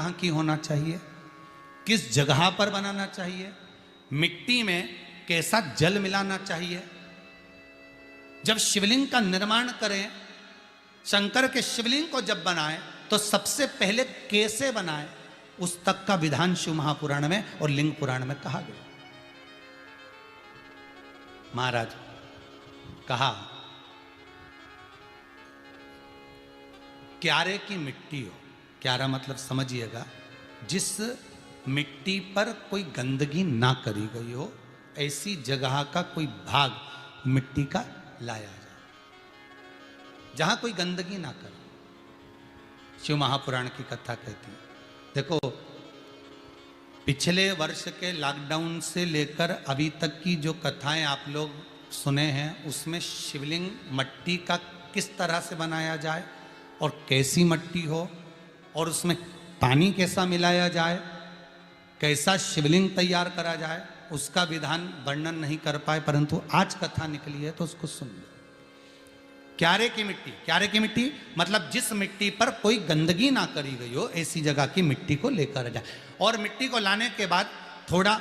कहाँ की होना चाहिए, किस जगह पर बनाना चाहिए, मिट्टी में कैसा जल मिलाना चाहिए। जब शिवलिंग का निर्माण करें, शंकर के शिवलिंग को जब बनाए तो सबसे पहले कैसे बनाए, उस तक का विधान शिव महापुराण में और लिंग पुराण में कहा गया। महाराज कहा, क्यारे की मिट्टी हो, क्यारा मतलब समझिएगा, जिस मिट्टी पर कोई गंदगी ना करी गई हो, ऐसी जगह का कोई भाग मिट्टी का लाया जाए जहां कोई गंदगी ना करे। शिव महापुराण की कथा कहती है। देखो, पिछले वर्ष के लॉकडाउन से लेकर अभी तक की जो कथाएं आप लोग सुने हैं, उसमें शिवलिंग मट्टी का किस तरह से बनाया जाए और कैसी मट्टी हो और उसमें पानी कैसा मिलाया जाए, कैसा शिवलिंग तैयार करा जाए, उसका विधान वर्णन नहीं कर पाए, परंतु आज कथा निकली है तो उसको सुन लो। क्यारे की मिट्टी, क्यारे की मिट्टी मतलब जिस मिट्टी पर कोई गंदगी ना करी गई हो, ऐसी जगह की मिट्टी को लेकर जाए और मिट्टी को लाने के बाद थोड़ा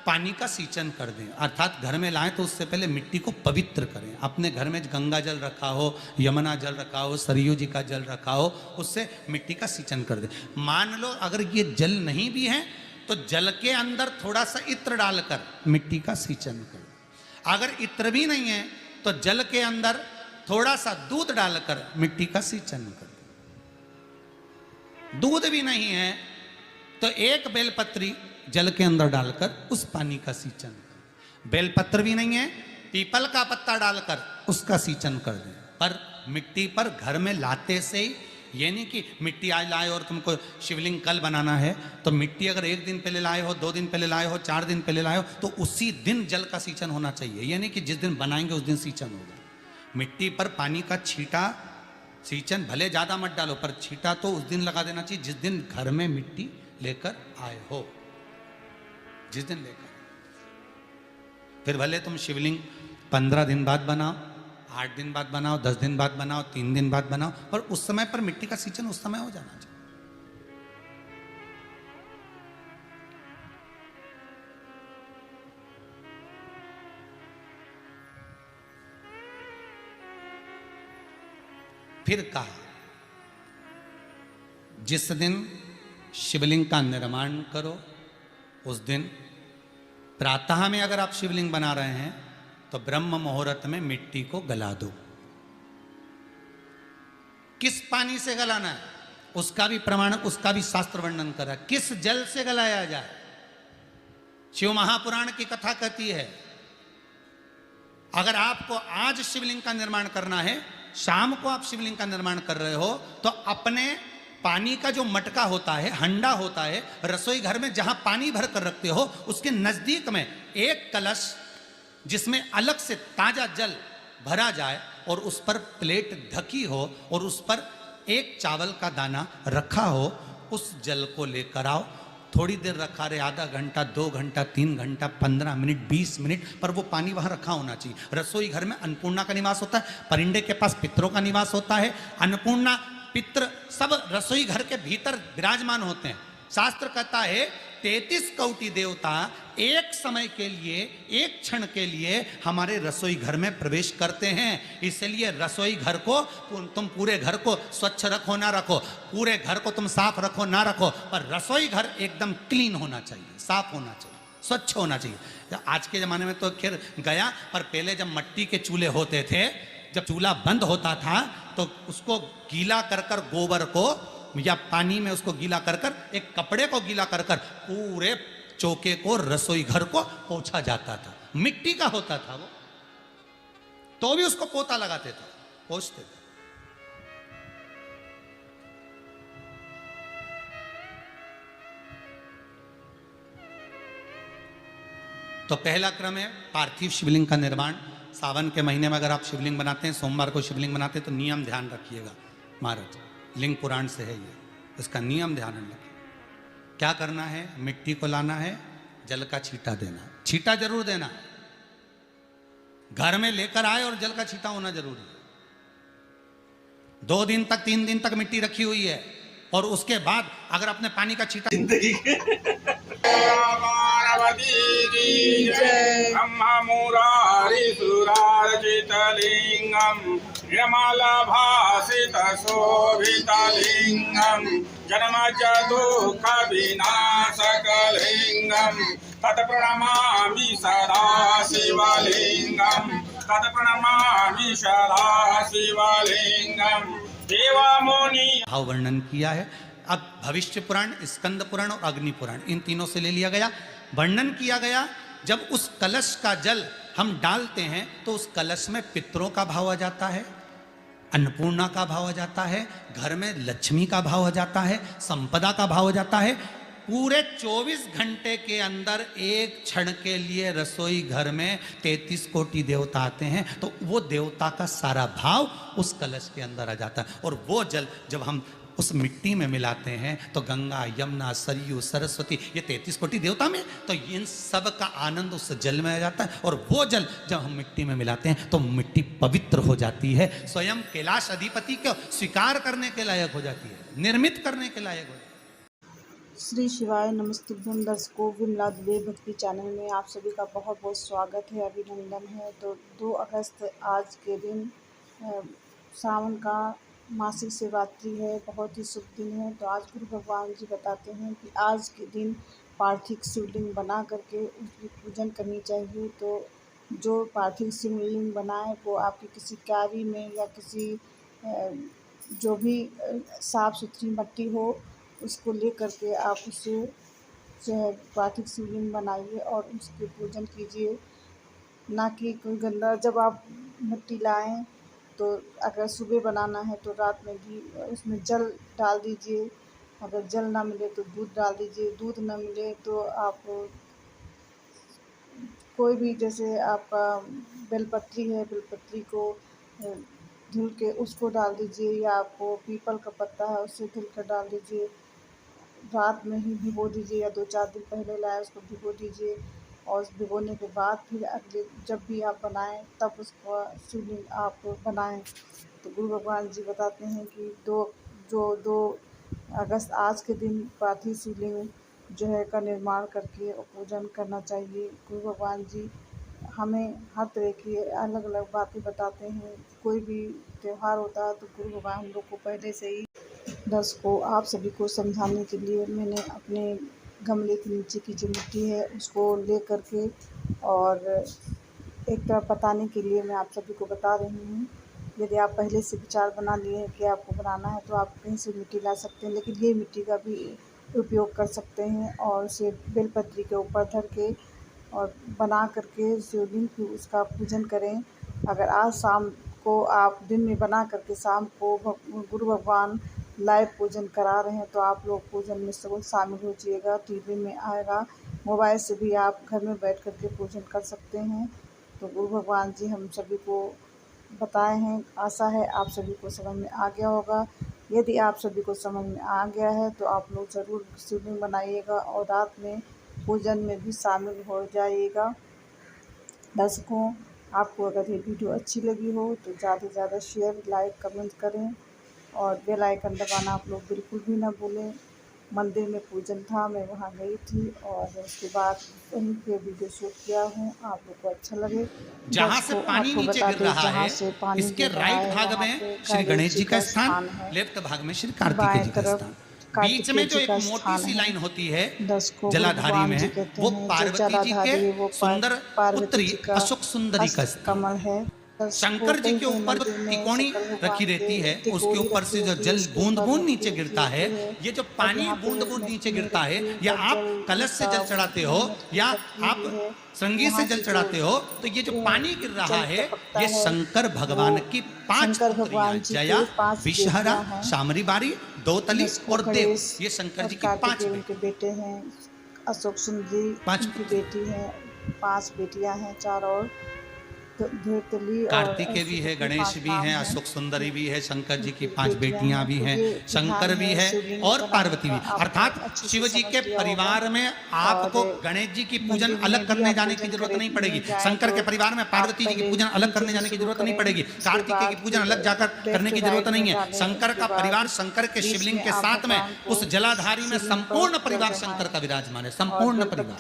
पानी का सींचन कर दें, अर्थात घर में लाएं तो उससे पहले मिट्टी को पवित्र करें। अपने घर में गंगा जल रखा हो, यमुना जल रखा हो, सरयू जी का जल रखा हो, उससे मिट्टी का सींचन कर दें। मान लो अगर ये जल नहीं भी है तो जल के अंदर थोड़ा सा इत्र डालकर मिट्टी का सींचन करें। अगर इत्र भी नहीं है तो जल के अंदर थोड़ा सा दूध डालकर मिट्टी का सींचन करें। दूध भी नहीं है तो एक बेलपत्री जल के अंदर डालकर उस पानी का सींचन करें। बेलपत्र भी नहीं है, पीपल का पत्ता डालकर उसका सींचन कर दें। पर मिट्टी पर घर में लाते से ही, ये नहीं कि मिट्टी आज लाए और तुमको शिवलिंग कल बनाना है, तो मिट्टी अगर 1 दिन पहले लाए हो, 2 दिन पहले लाए हो, 4 दिन पहले लाए हो, तो उसी दिन जल का सींचन होना चाहिए। ये नहीं कि जिस दिन बनाएंगे उस दिन सींचन होगा। मिट्टी पर पानी का छींटा, सींचन भले ज़्यादा मत डालो, पर छींटा तो उस दिन लगा देना चाहिए जिस दिन घर में मिट्टी लेकर आए हो, जिस दिन लेकर। फिर भले तुम शिवलिंग 15 दिन बाद बनाओ, 8 दिन बाद बनाओ, 10 दिन बाद बनाओ, 3 दिन बाद बनाओ, पर उस समय पर मिट्टी का सींचन उस समय हो जाना चाहिए। फिर कहा, जिस दिन शिवलिंग का निर्माण करो उस दिन प्रातः में अगर आप शिवलिंग बना रहे हैं तो ब्रह्म मुहूर्त में मिट्टी को गला दो। किस पानी से गलाना है उसका भी प्रमाण, उसका भी शास्त्र वर्णन करा। किस जल से गलाया जाए, शिव महापुराण की कथा कहती है, अगर आपको आज शिवलिंग का निर्माण करना है, शाम को आप शिवलिंग का निर्माण कर रहे हो, तो अपने पानी का जो मटका होता है, हंडा होता है, रसोई घर में जहां पानी भर कर रखते हो, उसके नजदीक में एक कलश जिसमें अलग से ताजा जल भरा जाए और उस पर प्लेट ढकी हो और उस पर एक चावल का दाना रखा हो, उस जल को लेकर आओ। थोड़ी देर रखा रहे, आधा घंटा, 2 घंटा, 3 घंटा, 15 मिनट, 20 मिनट, पर वो पानी वहां रखा होना चाहिए। रसोई घर में अन्नपूर्णा का निवास होता है, परिंदे के पास पितरों का निवास होता है। अन्नपूर्णा, पित्र सब रसोई घर के भीतर विराजमान होते हैं। शास्त्र कहता है 33 कोटि देवता एक समय के लिए, एक क्षण के लिए हमारे रसोई घर में प्रवेश करते हैं। इसलिए रसोई घर को तुम पूरे घर को स्वच्छ रखो ना रखो, पूरे घर को तुम साफ रखो ना रखो, पर रसोई घर एकदम क्लीन होना चाहिए, साफ होना चाहिए, स्वच्छ होना चाहिए। आज के ज़माने में तो खैर गया, पर पहले जब मट्टी के चूल्हे होते थे, जब चूल्हा बंद होता था तो उसको गीला कर कर, गोबर को या पानी में उसको गीला कर कर, एक कपड़े को गीला कर कर पूरे चौके को, रसोई घर को पोंछा जाता था। मिट्टी का होता था वो, तो भी उसको पोता लगाते थे, पोंछते थे। तो पहला क्रम है पार्थिव शिवलिंग का निर्माण। सावन के महीने में अगर आप शिवलिंग बनाते हैं, सोमवार को शिवलिंग बनाते हैं, तो नियम ध्यान रखिएगा महाराज, लिंग पुराण से है ये, इसका नियम ध्यान रखिए। क्या करना है, मिट्टी को लाना है, जल का छींटा देना, छींटा जरूर देना, घर में लेकर आए और जल का छींटा होना जरूरी है। 2 दिन तक, 3 दिन तक मिट्टी रखी हुई है और उसके बाद अगर अपने पानी का छींटा पार्वती की जय। ब्रह्म मुरारी सुरार्चित लिंगम निर्मल भासित शोभित लिंगम जन्म दुख विनाशक लिंगम तत्प्रणमामि सदा शिवलिंगम तत्प्रणमामि सदा शिवलिंगम देवा मुनि भाव वर्णन किया है। अब भविष्य पुराण, स्कंद पुराण और अग्नि पुराण, इन तीनों से ले लिया गया। वर्णन किया गया जब उस कलश का जल हम डालते हैं तो उस कलश में पितरों का भाव आ जाता है, अन्नपूर्णा का भाव आ जाता है, घर में लक्ष्मी का भाव आ जाता है, संपदा का भाव आ जाता है। पूरे 24 घंटे के अंदर एक क्षण के लिए रसोई घर में 33 कोटि देवता आते हैं, तो वो देवता का सारा भाव उस कलश के अंदर आ जाता है। और वो जल जब हम उस मिट्टी में मिलाते हैं तो गंगा, यमुना, सरयू, सरस्वती, ये 33 कोटि देवता में, तो इन सब का आनंद उस जल में आ जाता है। और वो जल जब हम मिट्टी में मिलाते हैं तो मिट्टी पवित्र हो जाती है, स्वयं कैलाश अधिपति को स्वीकार करने के लायक हो जाती है, निर्मित करने के लायक हो जाती है। श्री शिवाय नमस्तुभ्यं। दर्शकों, विमला दुबे भक्ति चैनल में आप सभी का बहुत बहुत स्वागत है, अभिनंदन है। तो 2 अगस्त आज के दिन सावन का मासिक शिवरात्रि है, बहुत ही शुभ दिन है। तो आज गुरु भगवान जी बताते हैं कि आज के दिन पार्थिव शिवलिंग बना करके उसकी पूजन करनी चाहिए। तो जो पार्थिव शिवलिंग बनाए वो आपकी किसी क्यारी में या किसी जो भी साफ़ सुथरी मिट्टी हो उसको ले करके आप उसे जो है पार्थिव शिवलिंग बनाइए और उसके पूजन कीजिए, ना कि कोई गंदा। जब आप मिट्टी लाएं तो अगर सुबह बनाना है तो रात में भी उसमें जल डाल दीजिए, अगर जल ना मिले तो दूध डाल दीजिए, दूध ना मिले तो आप कोई भी, जैसे आपका बेलपत्री है, बेलपत्री को धुल के उसको डाल दीजिए, या आपको पीपल का पत्ता है उससे धुल कर डाल दीजिए। रात में ही भिगो दीजिए या 2-4 दिन पहले लाए उसको भिगो दीजिए, और भिगोने के बाद फिर अगले जब भी आप बनाएं तब उसको शिवलिंग आप बनाएं। तो गुरु भगवान जी बताते हैं कि 2 अगस्त आज के दिन पार्थिव शिवलिंग जो है का निर्माण करके और पूजन करना चाहिए। गुरु भगवान जी हमें हर तरह की अलग अलग बातें बताते हैं। कोई भी त्यौहार होता है तो गुरु भगवान हम लोग को पहले से ही। दर्शकों, आप सभी को समझाने के लिए मैंने अपने गमले के नीचे की जो मिट्टी है उसको ले करके और एक तरफ बताने के लिए मैं आप सभी को बता रही हूँ। यदि आप पहले से विचार बना लिए हैं कि आपको बनाना है तो आप कहीं से मिट्टी ला सकते हैं, लेकिन ये मिट्टी का भी उपयोग कर सकते हैं और उसे बेलपत्री के ऊपर धर के और बना करके शिवलिंग की उसका पूजन करें। अगर आज शाम को आप दिन में बना करके शाम को गुरु भगवान लाइव पूजन करा रहे हैं तो आप लोग पूजन में सब शामिल हो जाइएगा। टीवी में आएगा, मोबाइल से भी आप घर में बैठ करके पूजन कर सकते हैं। तो गुरु भगवान जी हम सभी को बताए हैं, आशा है आप सभी को समझ में आ गया होगा। यदि आप सभी को समझ में आ गया है तो आप लोग ज़रूर शिवलिंग बनाइएगा और रात में पूजन में भी शामिल हो जाइएगा। दर्शकों, आपको अगर ये वीडियो अच्छी लगी हो तो ज़्यादा से ज़्यादा शेयर, लाइक, कमेंट करें और बेल आइकन दबाना आप लोग बिल्कुल भी ना भूलें। मंदिर में पूजन था, मैं वहाँ गई थी और उसके बाद वहीं पे वीडियो शूट किया हूँ। आप लोग को अच्छा लगे। जहाँ से पानी नीचे गिर रहा है इसके राइट भाग में श्री गणेश जी का स्थान, लेफ्ट भाग में श्री कार्तिकेय जी का स्थान, बीच में जो एक मोटी सी लाइन होती है जलाधारी में वो पार्वती जी के सुंदर पुत्री अशोक सुंदरी का कमल है। शंकर जी के ऊपर तिकोनी रखी रहती है, उसके ऊपर से जो जल बूंद बूंद नीचे गिरता है, ये जो पानी बूंद बूंद नीचे गिरता है, या आप कलश से जल चढ़ाते हो या आप संगीत से जल चढ़ाते हो, तो ये जो पानी गिर रहा है ये शंकर भगवान की 5 पुत्रियां, जया, विषहरा, शामरी बारी, दौतली और देव, ये शंकर जी की 5 बेटे हैं। अशोक सुंदरी 5 की बेटी है, 5 बेटियां हैं, 4 और धैर्य ली। कार्तिकेय भी है, गणेश भी है, अशोक सुंदरी भी है, शंकर जी की 5 बेटियां भी हैं, शंकर भी है और पार्वती भी। अर्थात शिव जी के परिवार में आपको गणेश जी की पूजन अलग करने जाने की जरूरत नहीं पड़ेगी, शंकर के परिवार में पार्वती जी की पूजन अलग करने जाने की जरूरत नहीं पड़ेगी, कार्तिकेय की पूजन अलग जाकर करने की जरूरत नहीं है। शंकर का परिवार शंकर के शिवलिंग के साथ में उस जलाधारी में संपूर्ण परिवार शंकर का विराजमान है, संपूर्ण परिवार,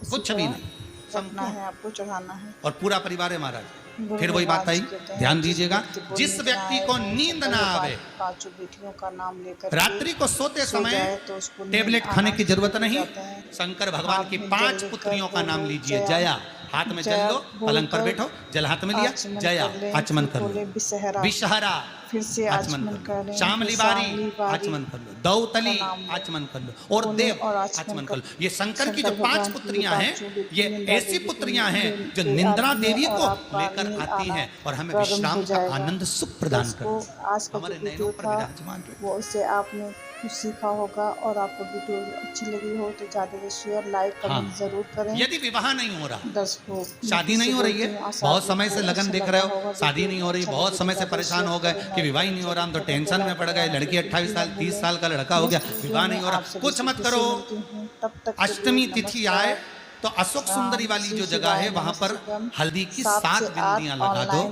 कुछ भी नहीं, रखना है, आपको चढ़ाना है और पूरा परिवार है महाराज। फिर वही बात आई, ध्यान दीजिएगा, जिस व्यक्ति को नींद ना आवे, 5 बेटियों का नाम लेकर रात्रि को सोते समय टेबलेट खाने की जरूरत नहीं, शंकर भगवान की 5 पुत्रियों का नाम लीजिए। जया, हाथ में जल लो, पलंग पर बैठो, जल हाथ में लिया, जया आचमन कर लो, विषहरा फिर से आचमन कर लो, शामली बारी आचमन कर लो, दौतली आचमन कर लो और देव आचमन कर लो। ये शंकर की जो 5 पुत्रियां हैं, ये ऐसी पुत्रियां हैं जो निंद्रा देवी को लेकर आती हैं और हमें विश्राम का आनंद सुख प्रदान करती हैं, हमारे नैनों पर विराजमान रहती हैं। वो उससे आपने कुछ सीखा होगा और आपको वीडियो अच्छी लगी हो तो ज़्यादा से शेयर, लाइक, कमेंट जरूर करें। यदि विवाह नहीं हो रहा, दर्शकों, शादी नहीं हो रही है, बहुत समय से लगन देख रहे हो, शादी नहीं हो रही, बहुत समय से परेशान हो गए कि विवाह ही नहीं हो रहा, हम तो टेंशन में पड़ गए, लड़की 28 साल 30 साल का लड़का हो गया, विवाह नहीं हो रहा, कुछ मत करो। अष्टमी तिथि आए तो अशोक सुंदरी वाली जो जगह है वहां पर हल्दी की 7 बिंदियां लगा दो,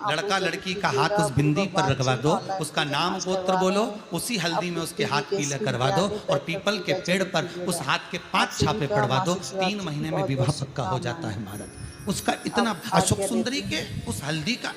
लड़का लड़की का हाथ उस बिंदी पर रखवा दो, उसका नाम गोत्र बोलो, उसी हल्दी में उसके हाथ पीले करवा दो और पीपल के पेड़ पर उस हाथ के 5 छापे पड़वा दो। 3 महीने में विवाह पक्का हो जाता है महाराज। उसका इतना, अशोक सुंदरी के उस हल्दी का